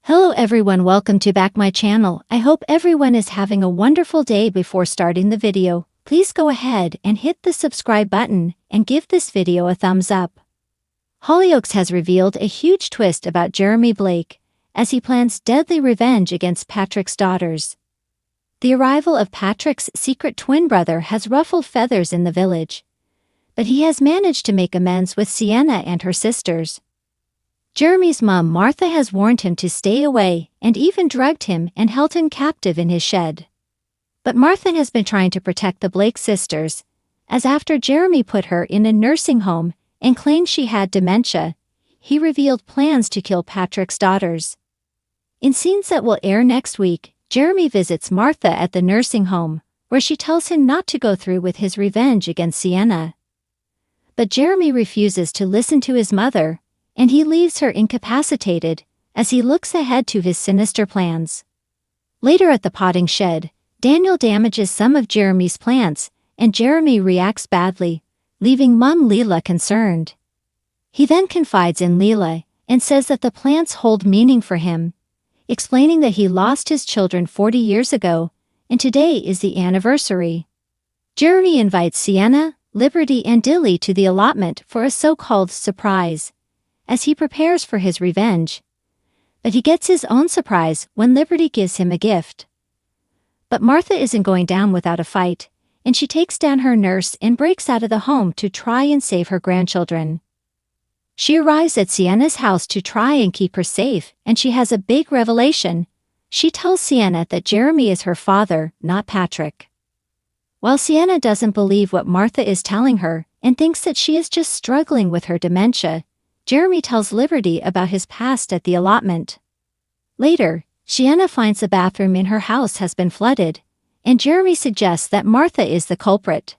Hello everyone, welcome to back my channel. I hope everyone is having a wonderful day. Before starting the video, please go ahead and hit the subscribe button and give this video a thumbs up. Hollyoaks has revealed a huge twist about Jeremy Blake as he plans deadly revenge against Patrick's daughters. The arrival of Patrick's secret twin brother has ruffled feathers in the village, but he has managed to make amends with Sienna and her sisters. Jeremy's mom Martha has warned him to stay away and even drugged him and held him captive in his shed. But Martha has been trying to protect the Blake sisters, as after Jeremy put her in a nursing home and claimed she had dementia, he revealed plans to kill Patrick's daughters. In scenes that will air next week, Jeremy visits Martha at the nursing home, where she tells him not to go through with his revenge against Sienna. But Jeremy refuses to listen to his mother, and he leaves her incapacitated as he looks ahead to his sinister plans. Later at the potting shed, Daniel damages some of Jeremy's plants, and Jeremy reacts badly, leaving Mom Leela concerned. He then confides in Leela and says that the plants hold meaning for him, explaining that he lost his children 40 years ago, and today is the anniversary. Jeremy invites Sienna, Liberty and Dilly to the allotment for a so-called surprise, as he prepares for his revenge. But he gets his own surprise when Liberty gives him a gift. But Martha isn't going down without a fight, and she takes down her nurse and breaks out of the home to try and save her grandchildren. She arrives at Sienna's house to try and keep her safe, and she has a big revelation. She tells Sienna that Jeremy is her father, not Patrick. While Sienna doesn't believe what Martha is telling her and thinks that she is just struggling with her dementia, Jeremy tells Liberty about his past at the allotment. Later, Sienna finds the bathroom in her house has been flooded, and Jeremy suggests that Martha is the culprit.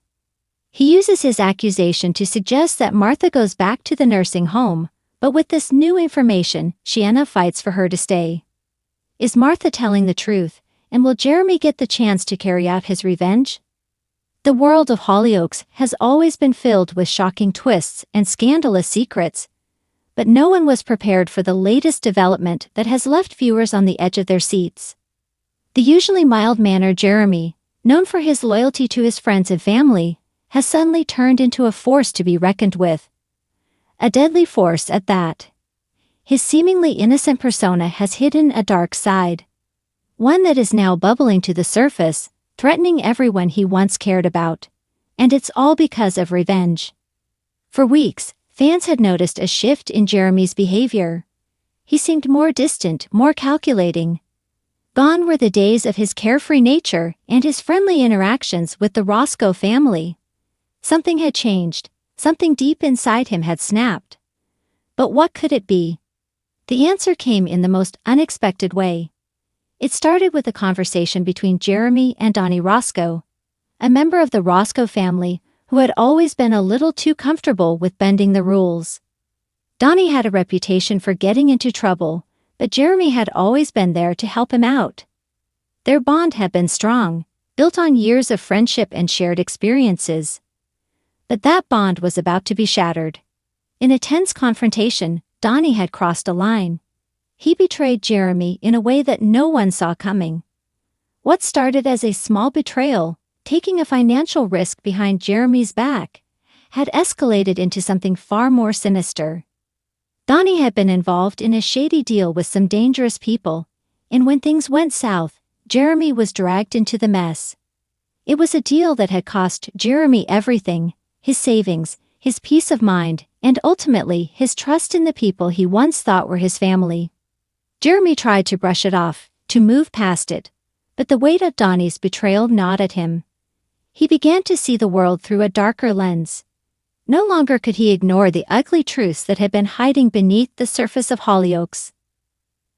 He uses his accusation to suggest that Martha goes back to the nursing home, but with this new information, Sienna fights for her to stay. Is Martha telling the truth, and will Jeremy get the chance to carry out his revenge? The world of Hollyoaks has always been filled with shocking twists and scandalous secrets, but no one was prepared for the latest development that has left viewers on the edge of their seats. The usually mild-mannered Jeremy, known for his loyalty to his friends and family, has suddenly turned into a force to be reckoned with. A deadly force at that. His seemingly innocent persona has hidden a dark side, one that is now bubbling to the surface, threatening everyone he once cared about. And it's all because of revenge. For weeks, fans had noticed a shift in Jeremy's behavior. He seemed more distant, more calculating. Gone were the days of his carefree nature and his friendly interactions with the Roscoe family. Something had changed, something deep inside him had snapped. But what could it be? The answer came in the most unexpected way. It started with a conversation between Jeremy and Donnie Roscoe, a member of the Roscoe family who had always been a little too comfortable with bending the rules. Donnie had a reputation for getting into trouble, but Jeremy had always been there to help him out. Their bond had been strong, built on years of friendship and shared experiences. But that bond was about to be shattered. In a tense confrontation, Donnie had crossed a line. He betrayed Jeremy in a way that no one saw coming. What started as a small betrayal, taking a financial risk behind Jeremy's back, had escalated into something far more sinister. Donnie had been involved in a shady deal with some dangerous people, and when things went south, Jeremy was dragged into the mess. It was a deal that had cost Jeremy everything, his savings, his peace of mind, and ultimately his trust in the people he once thought were his family. Jeremy tried to brush it off, to move past it, but the weight of Donnie's betrayal gnawed at him. He began to see the world through a darker lens. No longer could he ignore the ugly truths that had been hiding beneath the surface of Hollyoaks.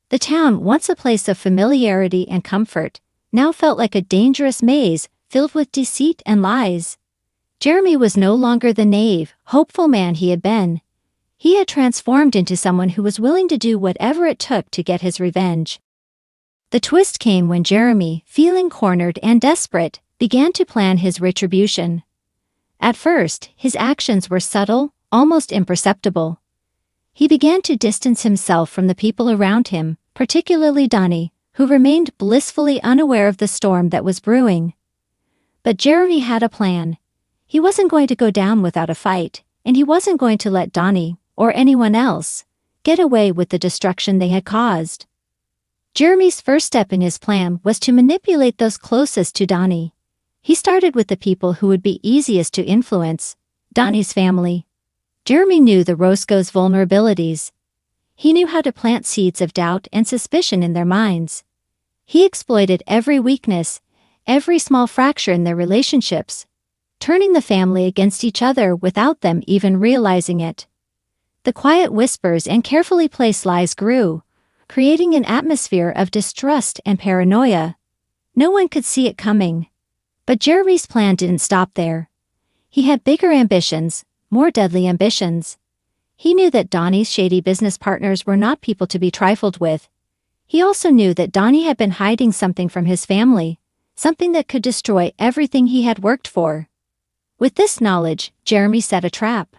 The town, once a place of familiarity and comfort, now felt like a dangerous maze filled with deceit and lies. Jeremy was no longer the naive, hopeful man he had been. He had transformed into someone who was willing to do whatever it took to get his revenge. The twist came when Jeremy, feeling cornered and desperate, began to plan his retribution. At first, his actions were subtle, almost imperceptible. He began to distance himself from the people around him, particularly Donnie, who remained blissfully unaware of the storm that was brewing. But Jeremy had a plan. He wasn't going to go down without a fight, and he wasn't going to let Donnie, or anyone else, get away with the destruction they had caused. Jeremy's first step in his plan was to manipulate those closest to Donnie. He started with the people who would be easiest to influence, Donnie's family. Jeremy knew the Roscoe's vulnerabilities. He knew how to plant seeds of doubt and suspicion in their minds. He exploited every weakness, every small fracture in their relationships, turning the family against each other without them even realizing it. The quiet whispers and carefully placed lies grew, creating an atmosphere of distrust and paranoia. No one could see it coming. But Jeremy's plan didn't stop there. He had bigger ambitions, more deadly ambitions. He knew that Donnie's shady business partners were not people to be trifled with. He also knew that Donnie had been hiding something from his family, something that could destroy everything he had worked for. With this knowledge, Jeremy set a trap.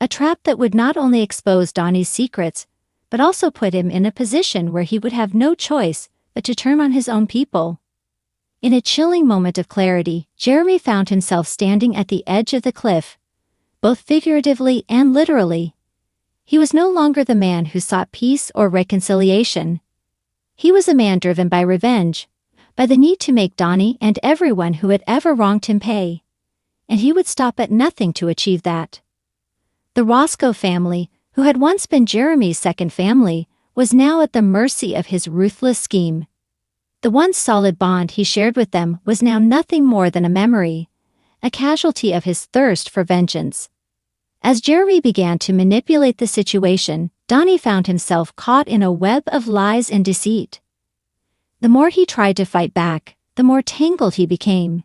A trap that would not only expose Donnie's secrets, but also put him in a position where he would have no choice but to turn on his own people. In a chilling moment of clarity, Jeremy found himself standing at the edge of the cliff, both figuratively and literally. He was no longer the man who sought peace or reconciliation. He was a man driven by revenge, by the need to make Donnie and everyone who had ever wronged him pay. And he would stop at nothing to achieve that. The Roscoe family, who had once been Jeremy's second family, was now at the mercy of his ruthless scheme. The once solid bond he shared with them was now nothing more than a memory, a casualty of his thirst for vengeance. As Jeremy began to manipulate the situation, Donnie found himself caught in a web of lies and deceit. The more he tried to fight back, the more tangled he became.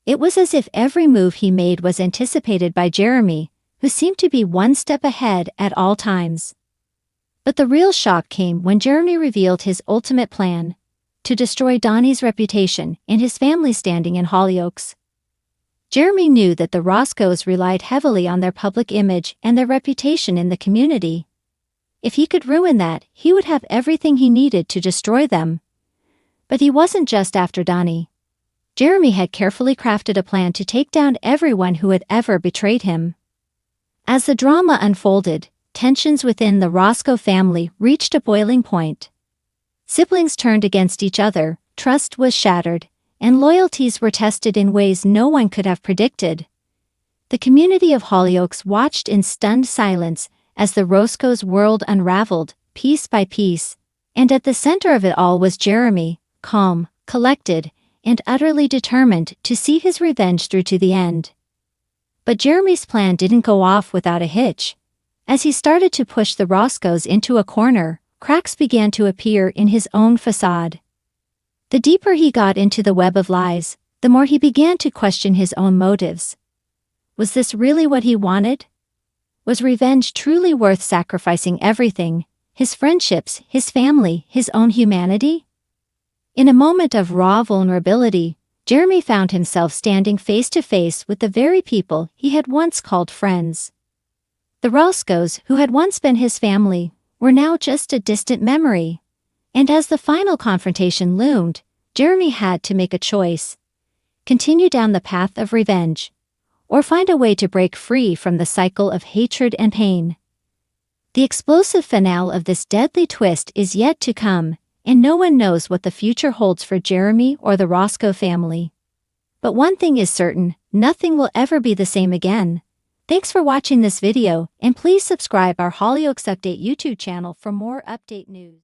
It was as if every move he made was anticipated by Jeremy, who seemed to be one step ahead at all times. But the real shock came when Jeremy revealed his ultimate plan: to destroy Donnie's reputation and his family's standing in Hollyoaks. Jeremy knew that the Roscoes relied heavily on their public image and their reputation in the community. If he could ruin that, he would have everything he needed to destroy them. But he wasn't just after Donnie. Jeremy had carefully crafted a plan to take down everyone who had ever betrayed him. As the drama unfolded, tensions within the Roscoe family reached a boiling point. Siblings turned against each other, trust was shattered, and loyalties were tested in ways no one could have predicted. The community of Hollyoaks watched in stunned silence as the Roscoe's world unraveled, piece by piece, and at the center of it all was Jeremy, calm, collected, and utterly determined to see his revenge through to the end. But Jeremy's plan didn't go off without a hitch. As he started to push the Roscoes into a corner, cracks began to appear in his own facade. The deeper he got into the web of lies, the more he began to question his own motives. Was this really what he wanted? Was revenge truly worth sacrificing everything, his friendships, his family, his own humanity? In a moment of raw vulnerability, Jeremy found himself standing face to face with the very people he had once called friends. The Roscoes, who had once been his family, were now just a distant memory. And as the final confrontation loomed, Jeremy had to make a choice: continue down the path of revenge, or find a way to break free from the cycle of hatred and pain. The explosive finale of this deadly twist is yet to come, and no one knows what the future holds for Jeremy or the Roscoe family. But one thing is certain: nothing will ever be the same again. Thanks for watching this video, and please subscribe our Hollyoaks Update YouTube channel for more update news.